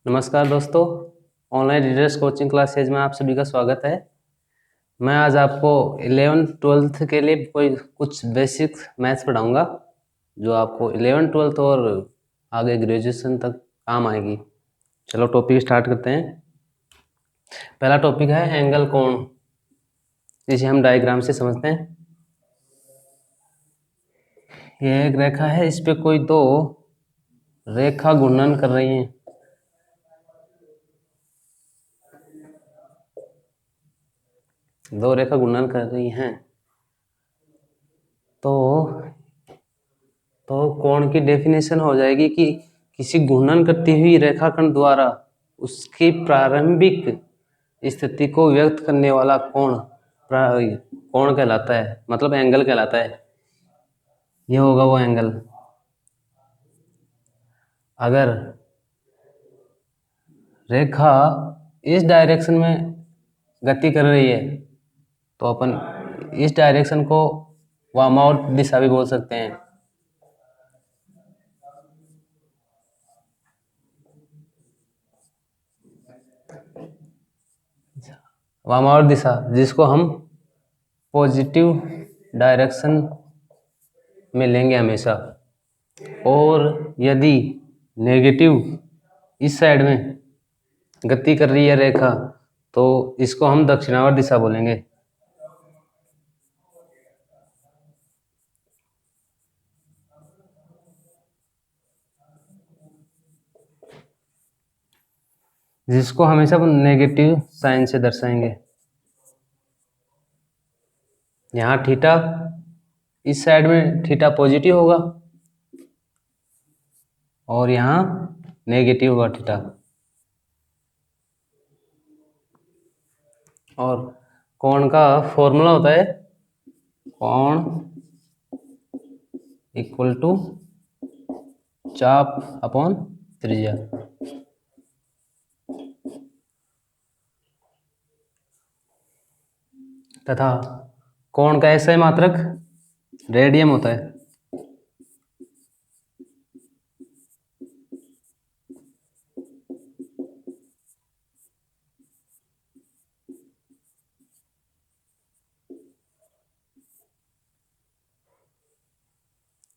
नमस्कार दोस्तों, online readers coaching classes में आप सभी का स्वागत है। मैं आज आपको 11th-12th के लिए कुछ बेसिक मैथ्स पढ़ाऊंगा जो आपको 11th 12th और आगे ग्रेजुएशन तक काम आएगी। चलो टॉपिक स्टार्ट करते हैं। पहला टॉपिक है एंगल कोण, जिसे हम डायग्राम से समझते हैं। यह एक रेखा है, इस पे कोई दो रेखा घूर्णन कर रही हैं। दो रेखा घूर्णन कर रही हैं तो कोण की डेफिनेशन हो जाएगी कि किसी घूर्णन करती हुई रेखाखंड द्वारा उसकी प्रारंभिक स्थिति को व्यक्त करने वाला कोण कोण कहलाता है, मतलब एंगल कहलाता है। यह होगा वो एंगल। अगर रेखा इस डायरेक्शन में गति कर रही है तो अपन इस डायरेक्शन को वामावर्त दिशा भी बोल सकते हैं। वामावर्त दिशा, जिसको हम पॉजिटिव डायरेक्शन में लेंगे हमेशा। और यदि नेगेटिव इस साइड में गति कर रही है रेखा तो इसको हम दक्षिणावर्त दिशा बोलेंगे। जिसको हमेशा नेगेटिव साइन से दर्शाएंगे। यहाँ थीटा, इस साइड में थीटा पॉजिटिव होगा और यहाँ नेगेटिव होगा थीटा। और कोण का फॉर्मूला होता है कोण इक्वल टू चाप अपॉन त्रिज्या। तथा कोण का एसआई मात्रक रेडियन होता है।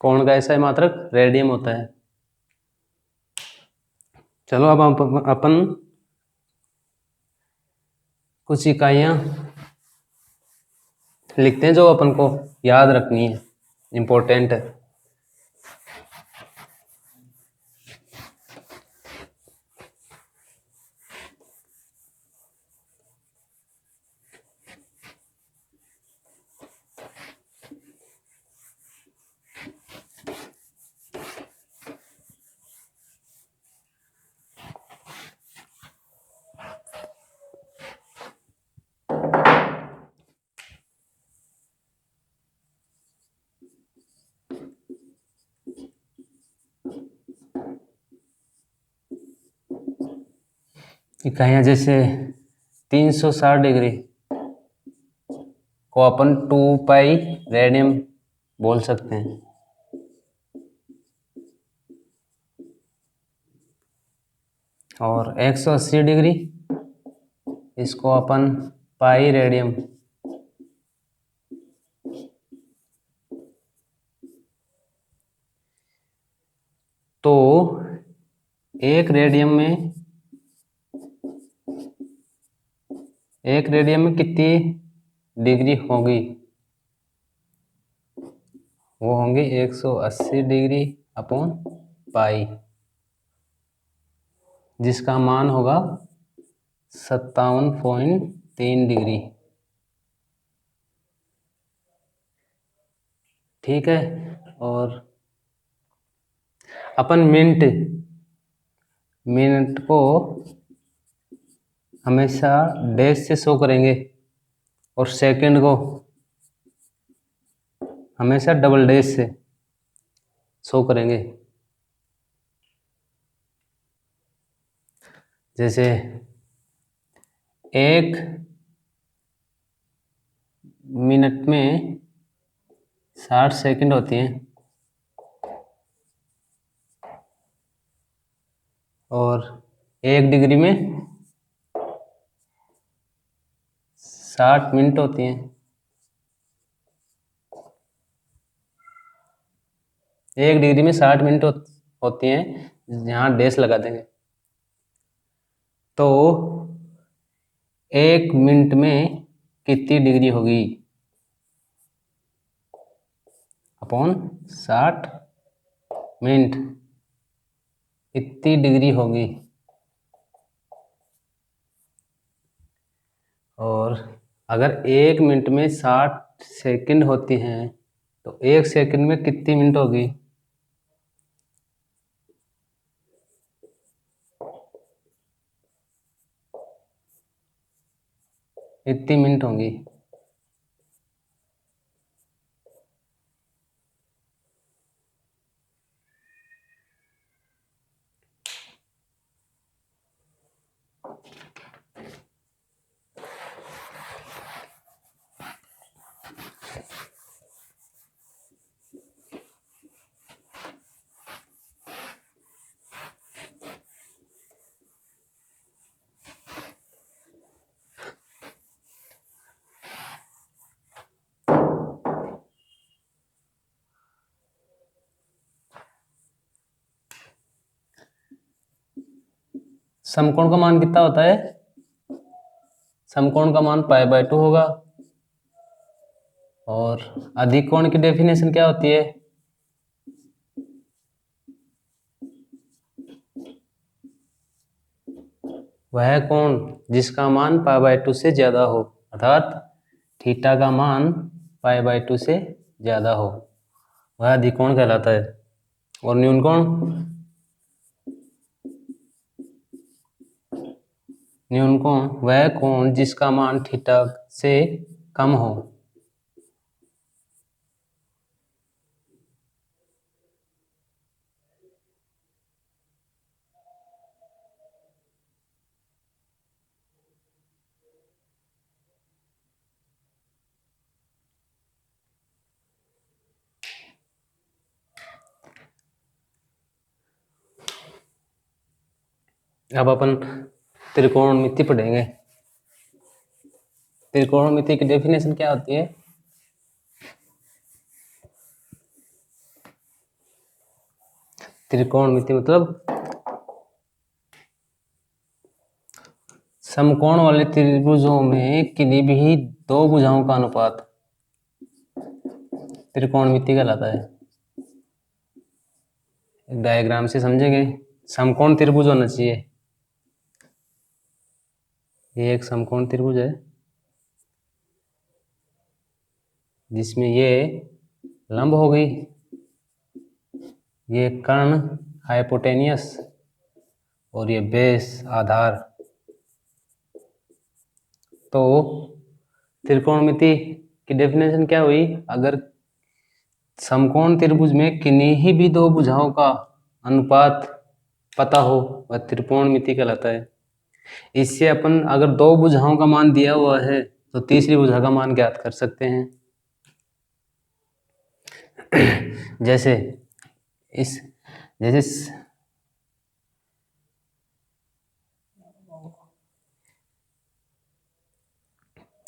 कोण का एसआई मात्रक रेडियन होता है। चलो अब अपन कुछ इकाइयां लिखते हैं जो अपन को याद रखनी है, इम्पोर्टेंट है। इकाइयां जैसे 360 डिग्री को अपन 2 पाई रेडियन बोल सकते हैं। और 180 डिग्री इसको अपन पाई रेडियन। तो एक रेडियन में कितनी डिग्री होगी? वो होंगे 180 डिग्री अपॉन पाई, जिसका मान होगा 57.3 डिग्री। ठीक है। और अपन मिनट को हमेशा डैश से शो करेंगे और सेकंड को हमेशा डबल डैश से शो करेंगे। जैसे 1 मिनट में 60 सेकंड होती हैं और 1 डिग्री में 60 मिनट होती हैं। 1 डिग्री में 60 मिनट होती हैं, यहाँ डैश लगा देंगे। तो 1 मिनट में कितनी डिग्री होगी अपॉन 60 मिनट कितनी डिग्री होगी। और अगर 1 मिनट में 60 सेकंड होती हैं तो 1 सेकंड में कितनी मिनट होगी। इतनी मिनट होंगी। समकोण का मान कितना होता है। समकोण का मान π/2 होगा। और अधिक कोण की डेफिनेशन क्या होती है। वह कोण जिसका मान π/2 से ज्यादा हो, अर्थात थीटा का मान π/2 से ज्यादा हो, वह अधिक कोण कहलाता है। और न्यून कोण वह कोण जिसका मान थीटा से कम हो। अब अपन त्रिकोणमिति पढ़ेंगे। त्रिकोणमिति की डेफिनेशन क्या होती है। त्रिकोणमिति मतलब समकोण वाले त्रिभुजों में किन्हीं भी दो भुजाओं का अनुपात त्रिकोणमिति कहलाता है। डायग्राम से समझेंगे। समकोण त्रिभुज होना चाहिए। ये एक समकोण त्रिभुज है जिसमें ये लंब हो गई, ये कर्ण हाइपोटेनियस और ये बेस आधार। तो त्रिकोणमिति की डेफिनेशन क्या हुई। अगर समकोण त्रिभुज में किन्हीं भी दो भुजाओं का अनुपात पता हो वह त्रिकोणमिति कहलाता है। इससे अपन अगर दो भुजाओं का मान दिया हुआ है तो तीसरी भुजा का मान ज्ञात कर सकते हैं। जैसे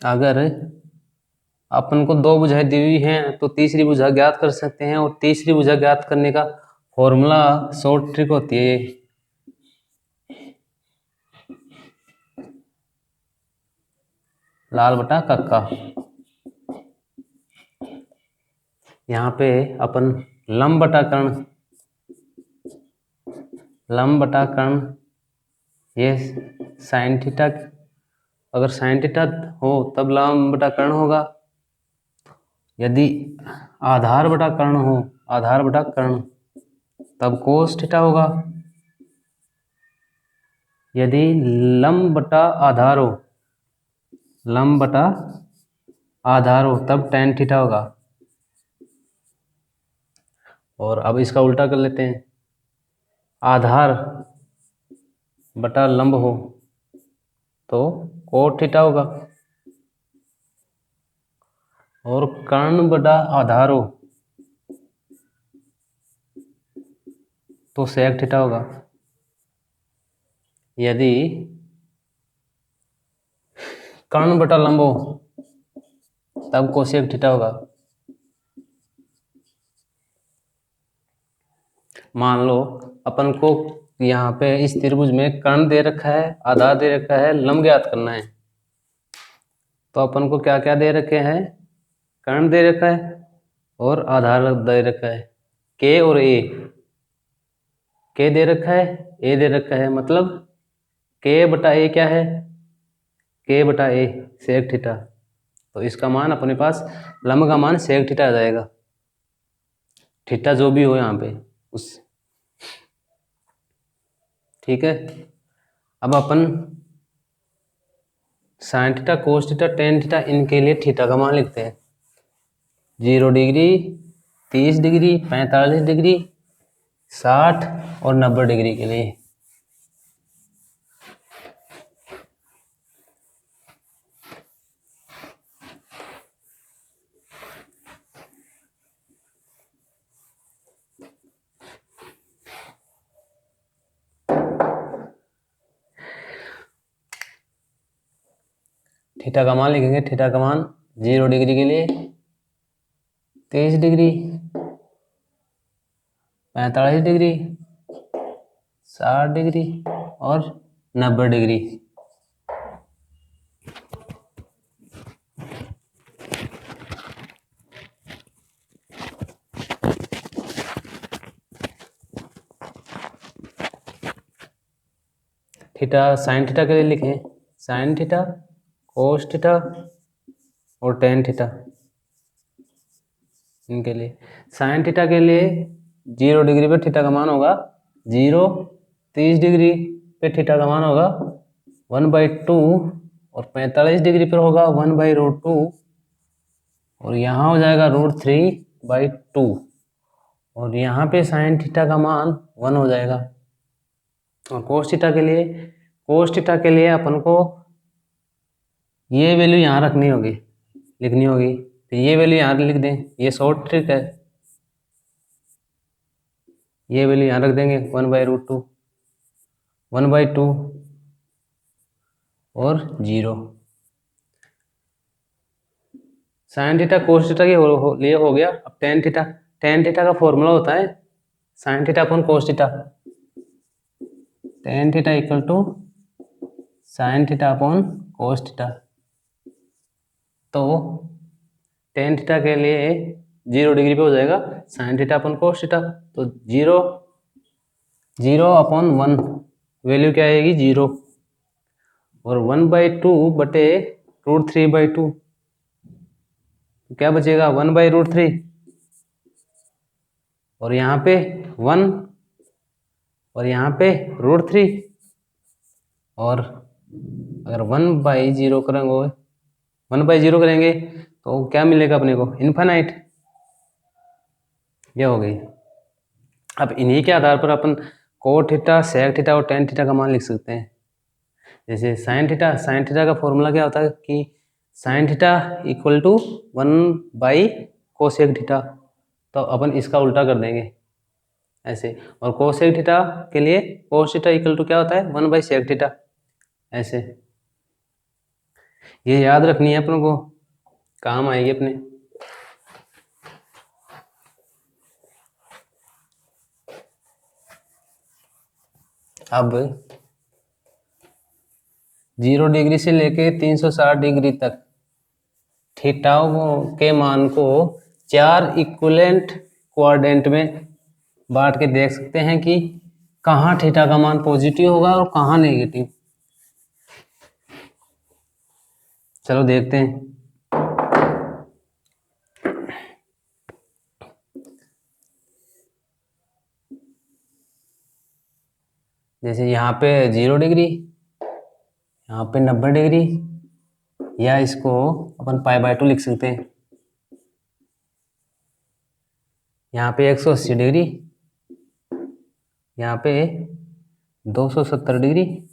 अगर अपन को दो भुजाएं दी हुई हैं तो तीसरी भुजा ज्ञात कर सकते हैं। और तीसरी भुजा ज्ञात करने का फॉर्मूला शॉर्ट ट्रिक होती है लाल बटा कक्का। यहाँ पे अपन लंब बटा कर्ण ये साइन थीटा, अगर साइन थीटा हो तब लंब बटा कर्ण होगा। यदि आधार बटा कर्ण तब कोस थीटा होगा। यदि लंब बटा आधार हो तब tan थीटा होगा। और अब इसका उल्टा कर लेते हैं। आधार बटा लंब हो तो cot थीटा होगा। और कर्ण बटा आधार हो तो sec थीटा होगा। यदि कर्ण बटा लंब हो तब कोसेक थीटा होगा। मान लो अपन को यहाँ पे इस त्रिभुज में कर्ण दे रखा है, आधार दे रखा है, लंब ज्ञात करना है। तो अपन को क्या क्या दे रखे हैं, कर्ण दे रखा है और आधार दे रखा है, के और ए। के दे रखा है, ए दे रखा है, मतलब के बटा ए क्या है, के बटा ए सेक थीटा। तो इसका मान अपने पास लंब का मान सेक थीटा आ जाएगा, थीटा जो भी हो यहाँ पे उस। ठीक है, अब अपन sine theta, cos theta, tan theta, इनके लिए थीटा का मान लिखते हैं। 0 डिग्री, 30 डिग्री, 45 डिग्री, 60 और 90 डिग्री के लिए। थीटा का मान लिखेंगे, थीटा का मान 0 डिग्री के लिए 30 डिग्री, 45 डिग्री, 60 डिग्री और 90 डिग्री। थीटा साइन थीटा के लिए लिखें, साइन थीटा, कोस थीटा और टेन थीटा। इनके लिए साइन थीटा के लिए 0 डिग्री पे थीटा का मान होगा 0, 30 डिग्री पे थीटा का मान होगा 1/2 और 45 डिग्री पर होगा 1/√2 और यहाँ हो जाएगा √3/2 और यहाँ पे साइन थीटा का मान 1 हो जाएगा। और कोस थीटा के लिए अपन को ये वैल्यू यहाँ रखनी होगी, लिखनी होगी। तो ये वैल्यू यहाँ लिख दें, ये शॉर्ट ट्रिक है। ये वैल्यू यहाँ रख देंगे 1/√2, 1/2 और 0। साइन थीटा कोस थीटा के लिए हो गया। अब टेन थीटा का फॉर्मूला होता है sine theta upon cos theta, tan theta equal to sine theta upon cos theta. तो टेन थीटा के लिए 0 डिग्री पे हो जाएगा sine theta upon cos theta. तो 0/1 वैल्यू क्या आएगी 0 और 1/2 बटे √3/2 क्या बचेगा 1/√3 और यहाँ पे 1 और यहाँ पे √3 और अगर 1/0 करेंगे 1/0 करेंगे तो क्या मिलेगा अपने को इनफाइनाइट। ये हो गई। अब इन्हीं के आधार पर अपन कोट थीटा, सेक थीटा और टेन थीटा का मान लिख सकते हैं। जैसे साइन थीटा का फॉर्मूला क्या होता है कि sine theta equal to one by cosec theta. तो अपन इसका उल्टा कर देंगे ऐसे। और कोसेक थीटा के लिए कोस थीटा इक्वल टू क्या होता है 1/सेक थीटा ऐसे। ये याद रखनी है अपन को, काम आएगी अपने। अब 0 डिग्री से लेके 360 डिग्री तक थीटाओं के मान को 4 इक्विवेलेंट क्वाड्रेंट में बांट के देख सकते हैं कि कहाँ थीटा का मान पॉजिटिव होगा और कहाँ नेगेटिव। चलो देखते हैं। जैसे यहाँ पे 0 डिग्री, यहाँ पे 90 डिग्री, या इसको अपन π/2 लिख सकते हैं। यहाँ पे 180 डिग्री, यहाँ पे 270 डिग्री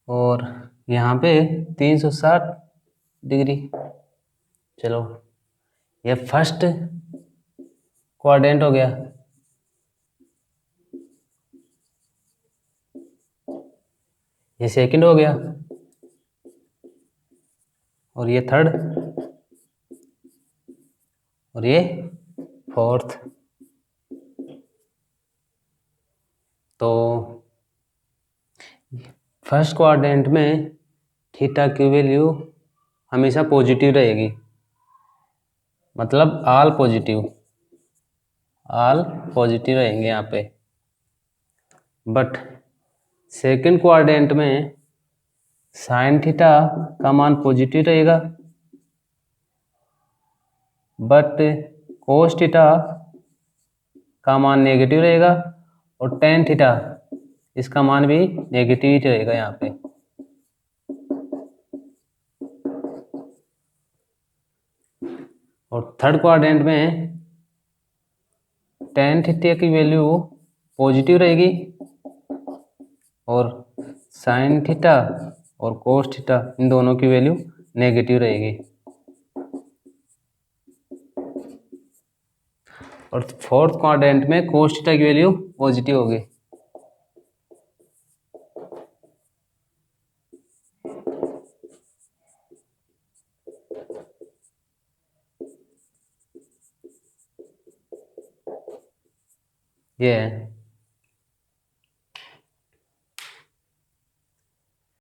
और यहाँ पे 360 डिग्री। चलो ये फर्स्ट क्वाड्रेंट हो गया। ये सेकंड हो गया और ये थर्ड और ये फोर्थ। तो फर्स्ट क्वाड्रेंट में थीटा की वैल्यू हमेशा पॉजिटिव रहेगी, मतलब ऑल पॉजिटिव रहेंगे यहाँ पे। बट सेकंड क्वाड्रेंट में साइन थीटा का मान पॉजिटिव रहेगा, बट कोस थीटा का मान नेगेटिव रहेगा और टेन थीटा इसका मान भी नेगेटिव ही रहेगा यहाँ पे। और थर्ड क्वाड्रेंट में टेन थीटा की वैल्यू पॉजिटिव रहेगी और साइन थीटा और कोस थीटा इन दोनों की वैल्यू नेगेटिव रहेगी। और फोर्थ क्वाड्रेंट में कोस थीटा की वैल्यू पॉजिटिव होगी। ये है